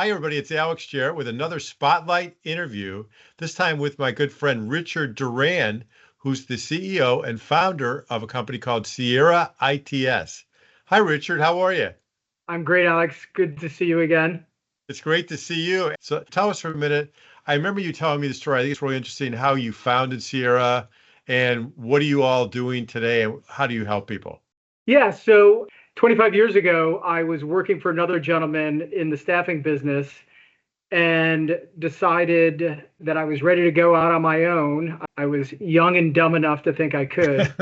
Hi, everybody. It's Alex Jarett with another Spotlight interview, this time with my good friend Richard Doran, who's the CEO and founder of a company called Sierra ITS. Hi, Richard. How are you? I'm great, Alex. Good to see you again. It's great to see you. So tell us for a minute. I remember you telling me the story. I think it's really interesting how you founded Sierra and what are you all doing today and how do you help people? Yeah, so 25 years ago, I was working for another gentleman in the staffing business and decided that I was ready to go out on my own. I was young and dumb enough to think I could.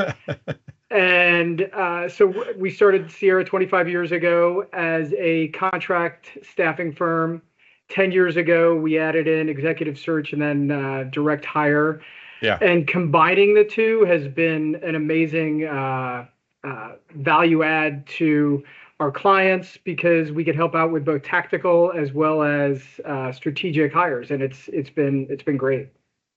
And so we started Sierra 25 years ago as a contract staffing firm. 10 years ago, we added in executive search and then direct hire. Yeah. And combining the two has been an amazing value add to our clients because we can help out with both tactical as well as strategic hires, and it's been great.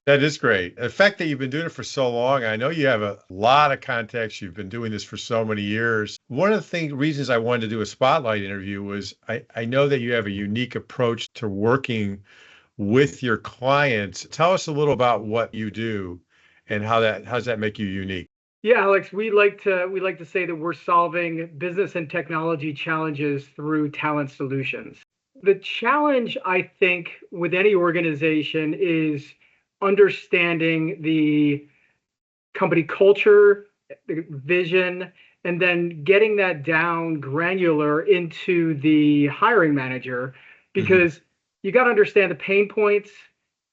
That is great. The fact that you've been doing it for so long, I know you have a lot of contacts. You've been doing this for so many years. One of the reasons I wanted to do a spotlight interview was I know that you have a unique approach to working with your clients. Tell us a little about what you do and how does that make you unique? Yeah, Alex, we like to say that we're solving business and technology challenges through talent solutions. The challenge, I think, with any organization is understanding the company culture, the vision, and then getting that down granular into the hiring manager Hmm. because you got to understand the pain points,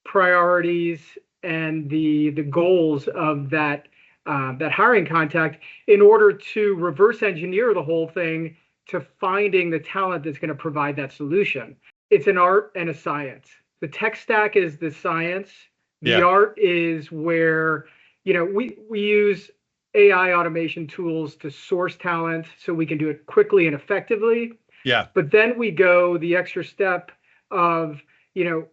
priorities, and the goals of that hiring contact in order to reverse engineer the whole thing to finding the talent that's going to provide that solution. It's an art and a science. The tech stack is the science. The Yeah. art is where, we use AI automation tools to source talent so we can do it quickly and effectively. Yeah. But then we go the extra step of,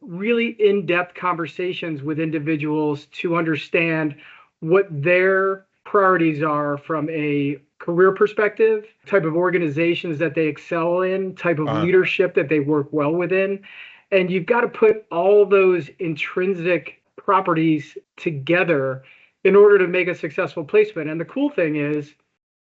really in-depth conversations with individuals to understand what their priorities are from a career perspective, type of organizations that they excel in, type of Uh, leadership that they work well within. And you've got to put all those intrinsic properties together in order to make a successful placement. And the cool thing is,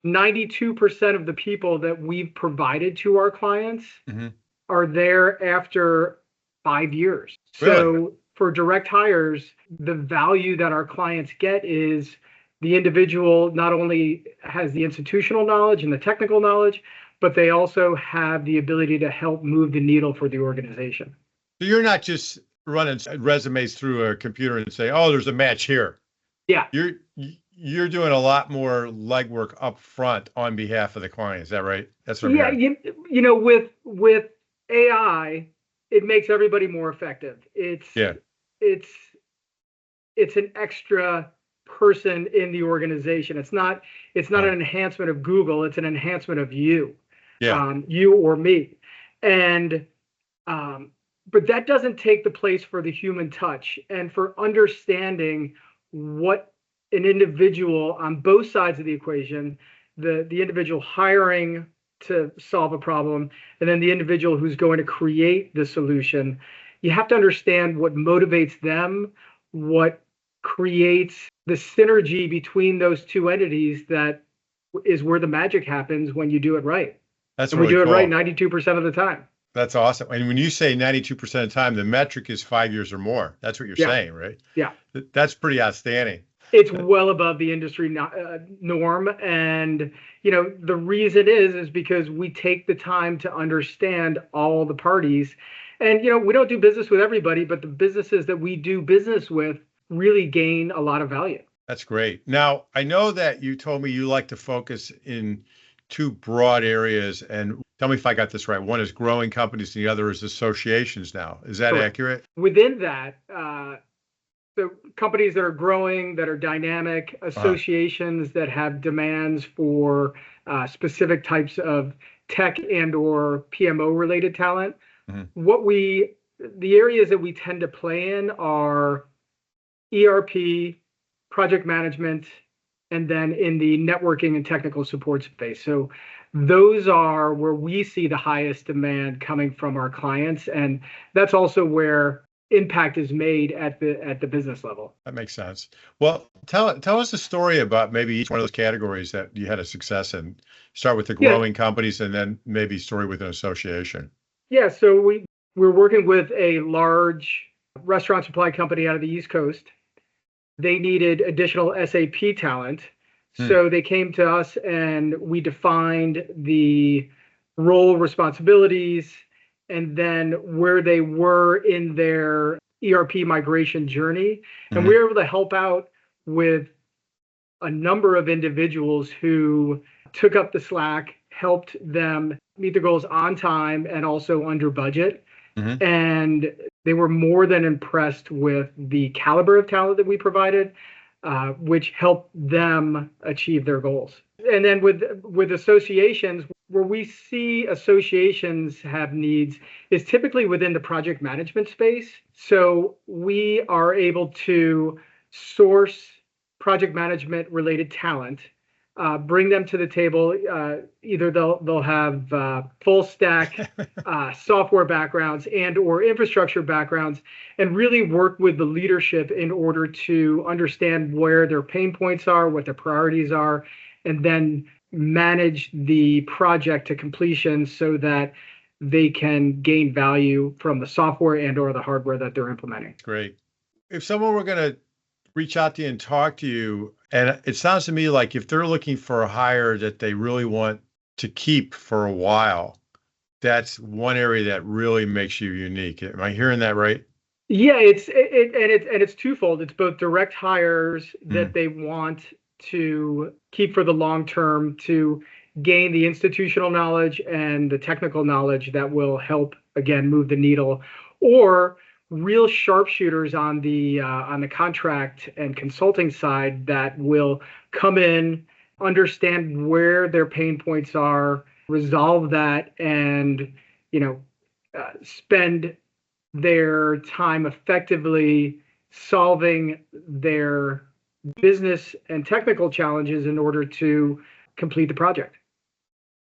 92% of the people that we've provided to our clients mhm. are there after 5 years. Really? So for direct hires, the value that our clients get is the individual not only has the institutional knowledge and the technical knowledge, but they also have the ability to help move the needle for the organization. So you're not just running resumes through a computer and say, "Oh, there's a match here." Yeah. You're doing a lot more legwork up front on behalf of the client. Is that right? That's what I'm Yeah, hearing. with AI, it makes everybody more effective. Yeah. It's it's an extra person in the organization. It's not Uh, an enhancement of Google. It's an enhancement of you, yeah. you or me. And um, but that doesn't take the place for the human touch and for understanding what an individual on both sides of the equation, the individual hiring to solve a problem, and then the individual who's going to create the solution. You have to understand what motivates them, what creates the synergy between those two entities that is where the magic happens when you do it right. That's And we really do it right cool. 92% of the time. That's awesome. And when you say 92% of the time, the metric is 5 years or more. That's what you're Yeah. saying, right? Yeah. That's pretty outstanding. It's well above the industry norm. And, the reason is because we take the time to understand all the parties. And, we don't do business with everybody, but the businesses that we do business with really gain a lot of value. That's great. Now, I know that you told me you like to focus in two broad areas, and tell me if I got this right. One is growing companies, and the other is associations now. Is that Correct. accurate? Within that, the companies that are growing, that are dynamic, Uh, associations that have demands for specific types of tech and or PMO related talent. mhm. The areas that we tend to play in are ERP, project management, and then in the networking and technical support space. So those are where we see the highest demand coming from our clients. And that's also where impact is made at the business level. That makes sense. Well, tell us a story about maybe each one of those categories that you had a success in. Start with the Yeah. growing companies and then maybe story with an association. Yeah. So we're working with a large restaurant supply company out of the East Coast. They needed additional SAP talent. So they came to us and we defined the role responsibilities and then where they were in their ERP migration journey. And we were able to help out with a number of individuals who took up the slack, helped them meet their goals on time and also under budget. And they were more than impressed with the caliber of talent that we provided, which helped them achieve their goals. And then with associations, where we see associations have needs is typically within the project management space. So we are able to source project management related talent, bring them to the table. Either they'll have full stack software backgrounds and or infrastructure backgrounds, and really work with the leadership in order to understand where their pain points are, what their priorities are, and then manage the project to completion so that they can gain value from the software and or the hardware that they're implementing. Great. If someone were going to reach out to you and talk to you, and it sounds to me like if they're looking for a hire that they really want to keep for a while, that's one area that really makes you unique. Am I hearing that right? Yeah, it's twofold. It's both direct hires that they want to keep for the long term to gain the institutional knowledge and the technical knowledge that will help again move the needle, or real sharpshooters on the contract and consulting side that will come in, understand where their pain points are, resolve that, and spend their time effectively solving their business and technical challenges in order to complete the project.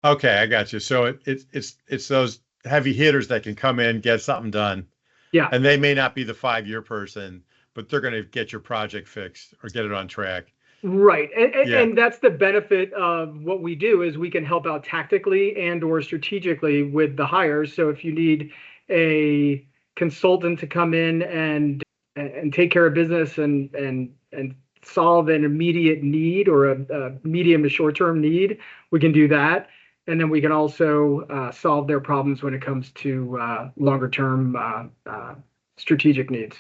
Okay, I got you. So it's those heavy hitters that can come in, get something done. Yeah. And they may not be the 5-year person, but they're going to get your project fixed or get it on track. Right. And that's the benefit of what we do is we can help out tactically and or strategically with the hires. So if you need a consultant to come in and take care of business and solve an immediate need or a medium to short-term need, we can do that. And then we can also solve their problems when it comes to longer-term strategic needs.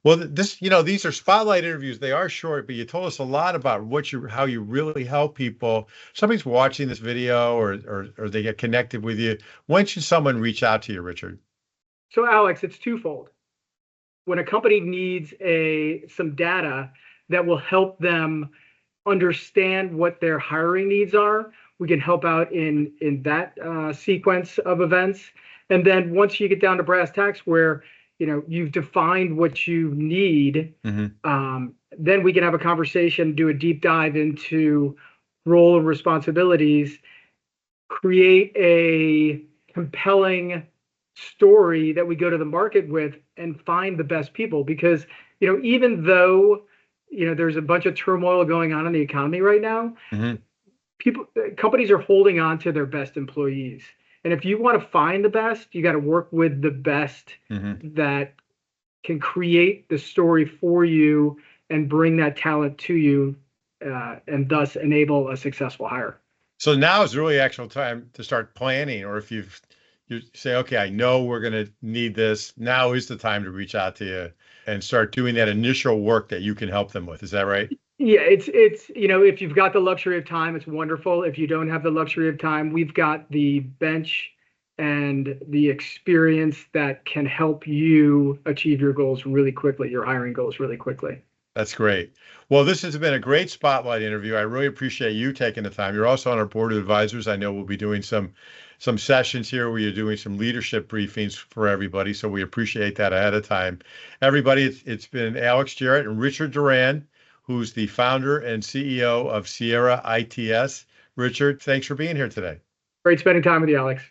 Well, these are spotlight interviews. They are short, but you told us a lot about how you really help people. Somebody's watching this video or they get connected with you. When should someone reach out to you, Richard? So, Alex, it's twofold. When a company needs some data that will help them understand what their hiring needs are, we can help out in that sequence of events. And then once you get down to brass tacks where you've defined what you need, then we can have a conversation, do a deep dive into role and responsibilities, create a compelling story that we go to the market with and find the best people. Because even though there's a bunch of turmoil going on in the economy right now, companies are holding on to their best employees. And if you want to find the best, you got to work with the best that can create the story for you and bring that talent to you, and thus enable a successful hire. So now is really actual time to start planning, or if you say, okay, I know we're going to need this, now is the time to reach out to you and start doing that initial work that you can help them with. Is that right? Yeah, it's if you've got the luxury of time, it's wonderful. If you don't have the luxury of time, we've got the bench and the experience that can help you achieve your goals really quickly, your hiring goals really quickly. That's great. Well, this has been a great spotlight interview. I really appreciate you taking the time. You're also on our board of advisors. I know we'll be doing some sessions here where you're doing some leadership briefings for everybody. So we appreciate that ahead of time. Everybody, it's been Alex Jarett and Richard Doran, who's the founder and CEO of Sierra ITS. Richard, thanks for being here today. Great spending time with you, Alex.